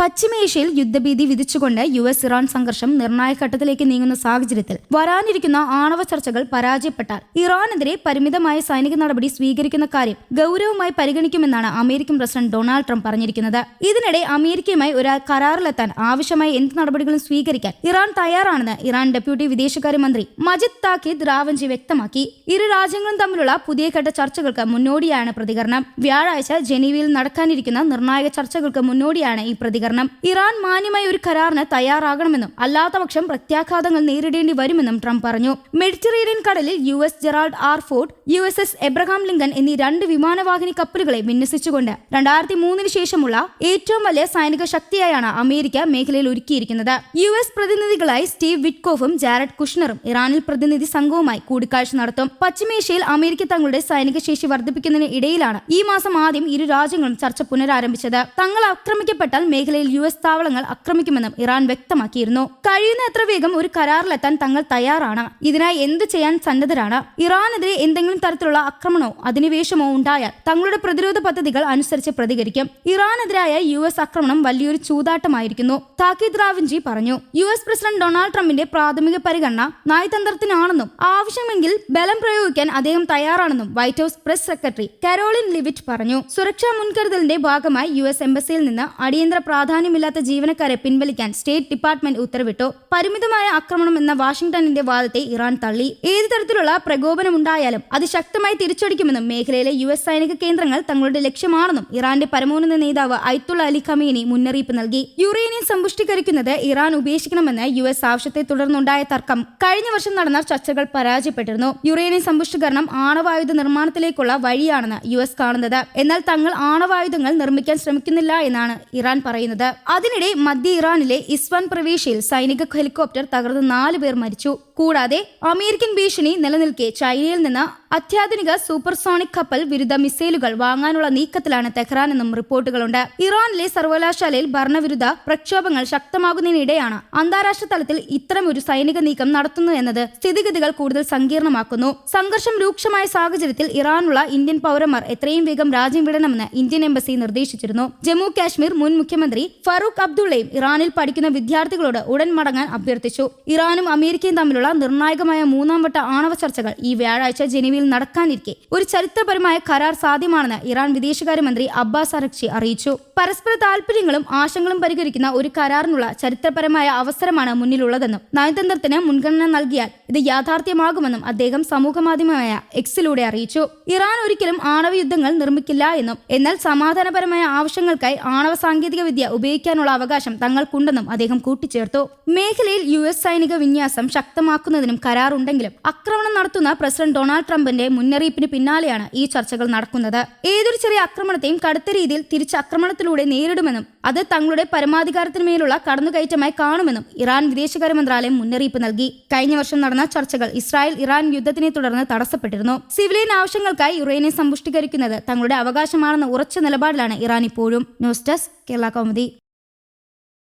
പശ്ചിമേഷ്യയിൽ യുദ്ധഭീതി വിധിച്ചുകൊണ്ട് US Iran സംഘർഷം നിർണായക ഘട്ടത്തിലേക്ക് നീങ്ങുന്ന സാഹചര്യത്തിൽ വരാനിരിക്കുന്ന ആണവ ചർച്ചകൾ പരാജയപ്പെട്ടാൽ ഇറാനെതിരെ പരിമിതമായ സൈനിക നടപടി സ്വീകരിക്കുന്ന കാര്യം ഗൗരവമായി പരിഗണിക്കുമെന്നാണ് അമേരിക്കൻ പ്രസിഡന്റ് ഡൊണാൾഡ് ട്രംപ് പറഞ്ഞിരിക്കുന്നത്. ഇതിനിടെ അമേരിക്കയുമായി ഒരു കരാറിലെത്താൻ ആവശ്യമായ എന്ത് നടപടികളും സ്വീകരിക്കാൻ ഇറാൻ തയ്യാറാണെന്ന് ഇറാൻ ഡെപ്യൂട്ടി വിദേശകാര്യമന്ത്രി മജിദ് താഖിദ് റാവഞ്ചി വ്യക്തമാക്കി. ഇരു രാജ്യങ്ങളും തമ്മിലുള്ള പുതിയ ഘട്ട ചർച്ചകൾക്ക് മുന്നോടിയാണ് പ്രതികരണം. വ്യാഴാഴ്ച ജനീവയിൽ നടക്കാനിരിക്കുന്ന നിർണായക ചർച്ചകൾക്ക് മുന്നോടിയാണ് ഈ പ്രതികരണം. ഇറാൻ മാന്യമായ ഒരു കരാറിന് തയ്യാറാകണമെന്നും അല്ലാത്തപക്ഷം പ്രത്യാഘാതങ്ങൾ നേരിടേണ്ടി വരുമെന്നും ട്രംപ് പറഞ്ഞു. മെഡിറ്ററേനിയൻ കടലിൽ US Gerald R Ford, USS Abraham Lincoln എന്നീ 2 വിമാനവാഹിനി കപ്പലുകളെ വിന്യസിച്ചുകൊണ്ട് 2003 ശേഷമുള്ള ഏറ്റവും വലിയ സൈനിക ശക്തിയായാണ് അമേരിക്ക മേഖലയിൽ ഒരുക്കിയിരിക്കുന്നത്. US പ്രതിനിധികളായി സ്റ്റീവ് വിറ്റ്കോഫും ജാരഡ് കുഷ്ണറും ഇറാനിൽ പ്രതിനിധി സംഘവുമായി കൂടിക്കാഴ്ച നടത്തും. പശ്ചിമേഷ്യയിൽ അമേരിക്ക തങ്ങളുടെ സൈനിക ശേഷി വർദ്ധിപ്പിക്കുന്നതിന് ഇടയിലാണ് ഈ മാസം ആദ്യം ഇരു രാജ്യങ്ങളും ചർച്ച പുനരാരംഭിച്ചത്. തങ്ങൾ ആക്രമിക്കപ്പെട്ടാൽ മേഖലയിൽ US താവളങ്ങൾ ആക്രമിക്കുമെന്നും ഇറാൻ വ്യക്തമാക്കിയിരുന്നു. കഴിയുന്ന എത്ര വേഗം ഒരു കരാറിലെത്താൻ തങ്ങൾ തയ്യാറാണ്. ഇതിനായി എന്ത് ചെയ്യാൻ സന്നദ്ധരാണ്. ഇറാനെതിരെ എന്തെങ്കിലും തരത്തിലുള്ള ആക്രമണമോ അധിനിവേശമോ ഉണ്ടായാൽ തങ്ങളുടെ പ്രതിരോധ പദ്ധതികൾ അനുസരിച്ച് പ്രതികരിക്കും. ഇറാനെതിരായ US ആക്രമണം വലിയൊരു ചൂതാട്ടമായിരിക്കുന്നു, താഖിദ് റാവഞ്ചി പറഞ്ഞു. US പ്രസിഡന്റ് ഡൊണാൾഡ് ട്രംപിന്റെ പ്രാഥമിക പരിഗണന നയതന്ത്രത്തിനാണെന്നും ആവശ്യമെങ്കിൽ ബലം പ്രയോഗിക്കാൻ അദ്ദേഹം തയ്യാറാണെന്നും White House press secretary Karoline Leavitt പറഞ്ഞു. സുരക്ഷാ മുൻകരുതലിന്റെ ഭാഗമായി US എംബസിയിൽ നിന്ന് അടിയന്തര പ്രാധാന്യമില്ലാത്ത ജീവനക്കാരെ പിൻവലിക്കാൻ സ്റ്റേറ്റ് ഡിപ്പാർട്ട്മെന്റ് ഉത്തരവിട്ടു. പരിമിതമായ ആക്രമണം എന്ന വാഷിംഗ്ടണിന്റെ വാദത്തെ ഇറാൻ തള്ളി. ഏത് തരത്തിലുള്ള പ്രകോപനമുണ്ടായാലും അതിശക്തമായി തിരിച്ചടിക്കുമെന്നും മേഖലയിലെ US സൈനിക കേന്ദ്രങ്ങൾ തങ്ങളുടെ ലക്ഷ്യമാണെന്നും ഇറാന്റെ പരമോന്നത നേതാവ് അയത്തുള്ള അലി ഖമേനി മുന്നറിയിപ്പ് നൽകി. യുറേനിയം സമ്പുഷ്ടീകരിക്കുന്നത് ഇറാൻ ഉപേക്ഷിക്കണമെന്ന് US ആവശ്യത്തെ തുടർന്നുണ്ടായ തർക്കം കഴിഞ്ഞ വർഷം നടന്ന ചർച്ചകൾ പരാജയപ്പെട്ടിരുന്നു. യുറേനിയം സമ്പുഷ്ടീകരണം ആണവായുധ നിർമ്മാണത്തിലേക്കുള്ള വഴിയാണെന്ന് US കാണുന്നത്. എന്നാൽ തങ്ങൾ ആണവായുധങ്ങൾ നിർമ്മിക്കാൻ ശ്രമിക്കുന്നില്ല എന്നാണ് ഇറാൻ പറയുന്നത്. അതിനിടെ മധ്യ ഇറാനിലെ ഇസ്ഫാൻ പ്രവിശ്യയിൽ സൈനിക ഹെലികോപ്റ്റർ തകർന്ന് 4 പേർ മരിച്ചു. കൂടാതെ അമേരിക്കൻ ഭീഷണി നിലനിൽക്കെ ചൈനയിൽ നിന്ന് അത്യാധുനിക സൂപ്പർസോണിക് കപ്പൽ വിരുദ്ധ മിസൈലുകൾ വാങ്ങാനുള്ള നീക്കത്തിലാണ് തെഹ്റാൻ എന്നും റിപ്പോർട്ടുകളുണ്ട്. ഇറാനിലെ സർവകലാശാലയിൽ ഭരണവിരുദ്ധ പ്രക്ഷോഭങ്ങൾ ശക്തമാകുന്നതിനിടെയാണ് അന്താരാഷ്ട്ര തലത്തിൽ ഇത്തരമൊരു സൈനിക നീക്കം നടത്തുന്നു എന്നത് സ്ഥിതിഗതികൾ കൂടുതൽ സങ്കീർണമാക്കുന്നു. സംഘർഷം രൂക്ഷമായ സാഹചര്യത്തിൽ ഇറാനുള്ള ഇന്ത്യൻ പൗരന്മാർ എത്രയും വേഗം രാജ്യം വിടണമെന്ന് ഇന്ത്യൻ എംബസി നിർദ്ദേശിച്ചിരുന്നു. ജമ്മു കാശ്മീർ മുൻ മുഖ്യമന്ത്രി ഫറൂഖ് അബ്ദുള്ളയും ഇറാനിൽ പഠിക്കുന്ന വിദ്യാർത്ഥികളോട് ഉടൻ മടങ്ങാൻ അഭ്യർത്ഥിച്ചു. ഇറാനും അമേരിക്കയും തമ്മിലുള്ള നിർണായകമായ 3ാം വട്ട ആണവ ചർച്ചകൾ ഈ വ്യാഴാഴ്ച ജനീവയിൽ നടക്കാനിരിക്കെ ഒരു ചരിത്രപരമായ കരാർ സാധ്യമാണെന്ന് ഇറാൻ വിദേശകാര്യമന്ത്രി അബ്ബാസ് അറഗ്ചി അറിയിച്ചു. പരസ്പര താൽപര്യങ്ങളും ആശങ്കകളും പരിഹരിക്കുന്ന ഒരു കരാറിനുള്ള ചരിത്രപരമായ അവസരമാണ് മുന്നിലുള്ളതെന്നും നയതന്ത്രത്തിന് മുൻഗണന നൽകിയാൽ ഇത് യാഥാർത്ഥ്യമാകുമെന്നും അദ്ദേഹം സമൂഹമാധ്യമമായ എക്സിലൂടെ അറിയിച്ചു. ഇറാൻ ഒരിക്കലും ആണവ യുദ്ധങ്ങൾ നിർമ്മിക്കില്ല എന്നും എന്നാൽ സമാധാനപരമായ ആവശ്യങ്ങൾക്കായി ആണവ സാങ്കേതിക വിദ്യ ഉപയോഗിക്കാനുള്ള അവകാശം തങ്ങൾക്കുണ്ടെന്നും അദ്ദേഹം കൂട്ടിച്ചേർത്തു. മേഖലയിൽ US സൈനിക വിന്യാസം ശക്തമാക്കുന്നതിനും കരാറുണ്ടെങ്കിലും ആക്രമണം നടത്തുന്ന പ്രസിഡന്റ് ഡൊണാൾഡ് ട്രംപിന്റെ മുന്നറിയിപ്പിന് പിന്നാലെയാണ് ഈ ചർച്ചകൾ നടക്കുന്നത്. ഏതൊരു ചെറിയ ആക്രമണത്തെയും കടുത്ത രീതിയിൽ തിരിച്ചാക്രമണത്തിലൂടെ നേരിടുമെന്നും അത് തങ്ങളുടെ പരമാധികാരത്തിനുമേലുള്ള കടന്നുകയറ്റമായി കാണുമെന്നും ഇറാൻ വിദേശകാര്യ മന്ത്രാലയം മുന്നറിയിപ്പ് നൽകി. കഴിഞ്ഞ വർഷം നടന്ന ചർച്ചകൾ ഇസ്രായേൽ ഇറാൻ യുദ്ധത്തിനെ തുടർന്ന് തടസ്സപ്പെട്ടിരുന്നു. സിവിലിയൻ ആവശ്യങ്ങൾക്കായി യുറേനിയം സമ്പുഷ്ടീകരിക്കുന്നത് തങ്ങളുടെ അവകാശമാണെന്ന ഉറച്ച നിലപാടിലാണ് ഇറാൻ ഇപ്പോഴും. News desk Kerala Kaumudi.